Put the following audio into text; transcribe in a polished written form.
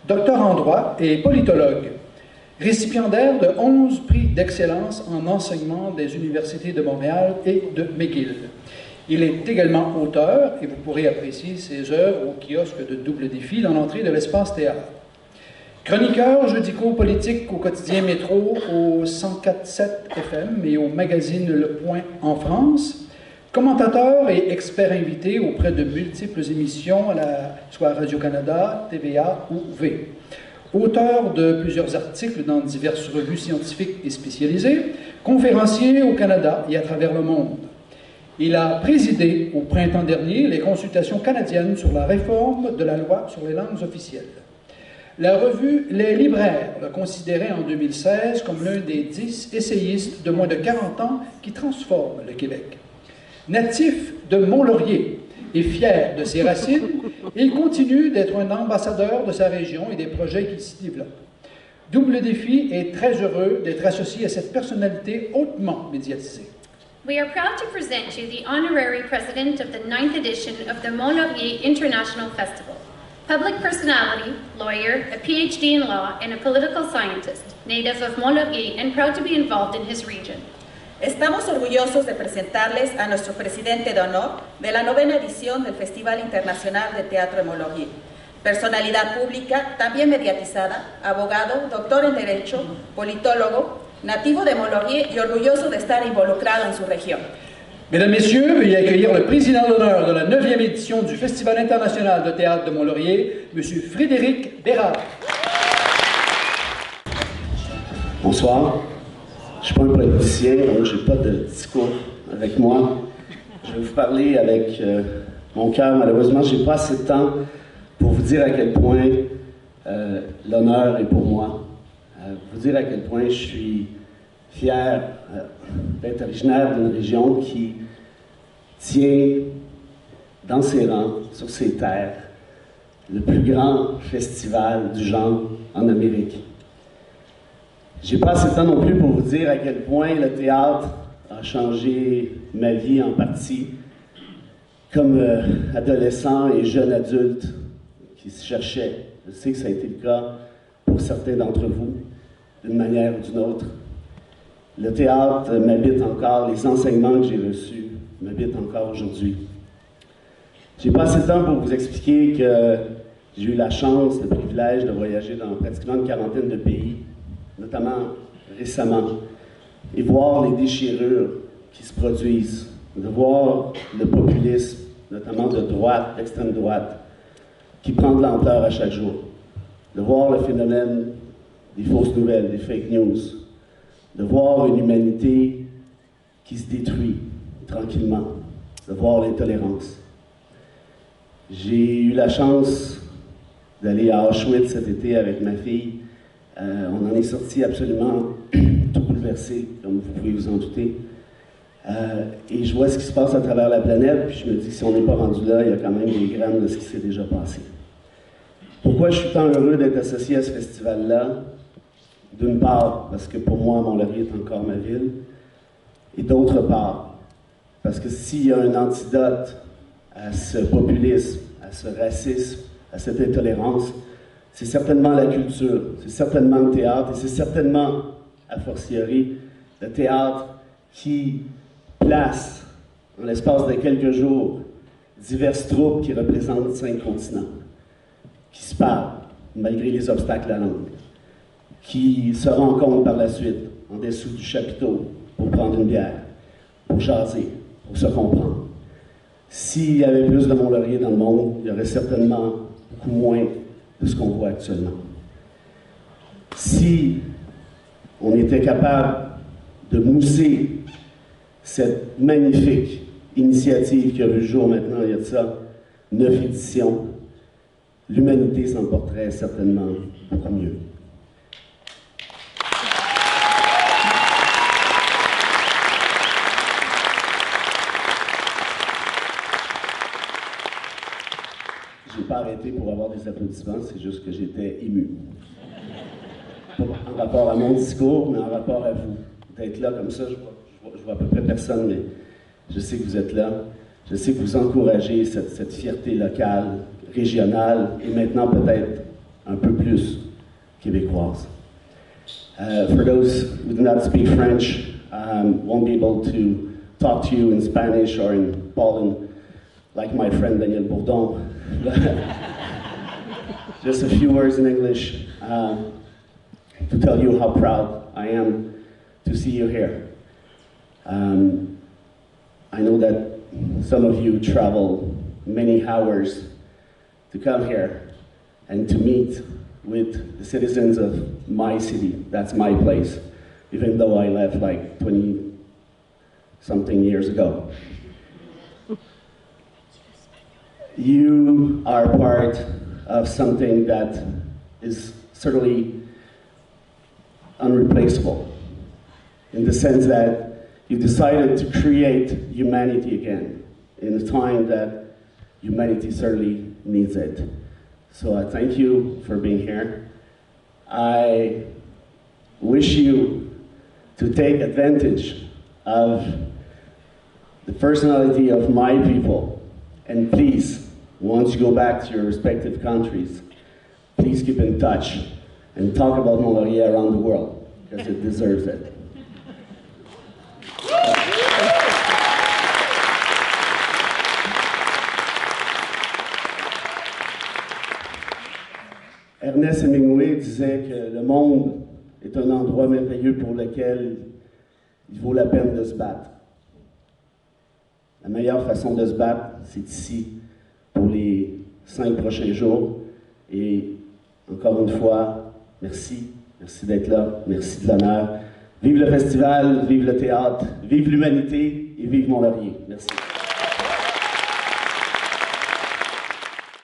Docteur en droit et politologue, récipiendaire de 11 prix d'excellence en enseignement des universités de Montréal et de McGill. Il est également auteur, et vous pourrez apprécier ses œuvres au kiosque de Double Défi dans l'entrée de l'Espace Théâtre. Chroniqueur juridico-politique au quotidien Métro, au 104.7 FM et au magazine Le Point en France. Commentateur et expert invité auprès de multiples émissions, soit à Radio-Canada, TVA ou V. Auteur de plusieurs articles dans diverses revues scientifiques et spécialisées, conférencier au Canada et à travers le monde. Il a présidé au printemps dernier les consultations canadiennes sur la réforme de la loi sur les langues officielles. La revue Les Libraires le considérait en 2016 comme l'un des 10 essayistes de moins de 40 ans qui transforment le Québec. Natif de Mont-Laurier et fier de ses racines, il continue d'être un ambassadeur de sa région et des projets qui s'y développent. Double Défi est très heureux d'être associé à cette personnalité hautement médiatisée. We are proud to present you the honorary president of the 9th edition of the Mont-Laurier International Festival. Public personality, lawyer, a PhD in law, and a political scientist, native of Mont-Laurier and proud to be involved in his region. Estamos orgullosos de presentarles a nuestro presidente de honor de la 9ª edición del Festival Internacional de Teatro de Mont-Laurier. Personalidad pública, también mediatizada, abogado, doctor en Derecho, politólogo, nativo de Mont-Laurier y orgulloso de estar involucrado en su región. Mesdames, Messieurs, veuillez accueillir le président d'honneur de la 9e édition du Festival international de théâtre de Mont-Laurier, M. Frédéric Bérard. Bonsoir. Je ne suis pas un politicien, donc je n'ai pas de discours avec moi. Je vais vous parler avec mon cœur. Malheureusement, je n'ai pas assez de temps pour vous dire à quel point l'honneur est pour moi. Vous dire à quel point je suis fier d'être originaire d'une région qui tient dans ses rangs, sur ses terres, le plus grand festival du genre en Amérique. J'ai pas assez de temps non plus pour vous dire à quel point le théâtre a changé ma vie en partie, comme adolescent et jeune adulte qui se cherchait. Je sais que ça a été le cas pour certains d'entre vous, d'une manière ou d'une autre. Le théâtre m'habite encore, les enseignements que j'ai reçus m'habitent encore aujourd'hui. J'ai pas assez de temps pour vous expliquer que j'ai eu la chance, le privilège de voyager dans pratiquement une quarantaine de pays, notamment récemment, et voir les déchirures qui se produisent, de voir le populisme, notamment de droite, d'extrême droite, qui prend de l'ampleur à chaque jour, de voir le phénomène des fausses nouvelles, des fake news, de voir une humanité qui se détruit tranquillement, de voir l'intolérance. J'ai eu la chance d'aller à Auschwitz cet été avec ma fille. On en est sorti absolument tout bouleversé, comme vous pouvez vous en douter. Et je vois ce qui se passe à travers la planète, puis je me dis que si on n'est pas rendu là, il y a quand même des grammes de ce qui s'est déjà passé. Pourquoi je suis tant heureux d'être associé à ce festival-là? D'une part, parce que pour moi, Mont-Laurier est encore ma ville. Et d'autre part, parce que s'il y a un antidote à ce populisme, à ce racisme, à cette intolérance, c'est certainement la culture, c'est certainement le théâtre, et c'est certainement, a fortiori, le théâtre qui place, en l'espace de quelques jours, diverses troupes qui représentent 5 continents, qui se parlent, malgré les obstacles à la langue, qui se rencontrent par la suite, en dessous du chapiteau, pour prendre une bière, pour jaser, pour se comprendre. S'il y avait plus de Mont-Laurier dans le monde, il y aurait certainement beaucoup moins de ce qu'on voit actuellement. Si on était capable de mousser cette magnifique initiative qui a vu le jour maintenant, il y a de ça 9 éditions, l'humanité s'en porterait certainement beaucoup mieux. Je n'ai pas arrêté pour avoir des applaudissements, c'est juste que j'étais ému. Pas en rapport à mon discours, mais en rapport à vous. D'être là comme ça, je vois à peu près personne, mais je sais que vous êtes là. Je sais que vous encouragez cette fierté locale, régionale, et maintenant peut-être plus québécoise. For those who do not speak French, won't be able to talk to you in Spanish or in Poland, like my friend Daniel Bourdon. Just a few words in English to tell you how proud I am to see you here. I know that some of you travel many hours to come here and to meet with the citizens of my city. That's my place, even though I left like 20-something years ago. You are part of something that is certainly unreplaceable, in the sense that you decided to create humanity again, in a time that humanity certainly needs it. So I thank you for being here. I wish you to take advantage of the personality of my people, and please, once you go back to your respective countries, please keep in touch and talk about Mont-Laurier around the world, because it deserves it. Ernest Hemingway disait que le monde est un endroit merveilleux pour lequel il vaut la peine de se battre. La meilleure façon de se battre, c'est ici, pour les 5 prochains jours. Et encore une fois, merci d'être là, merci de l'honneur. Vive le festival, vive le théâtre, vive l'humanité et vive Mont-Laurier. Merci.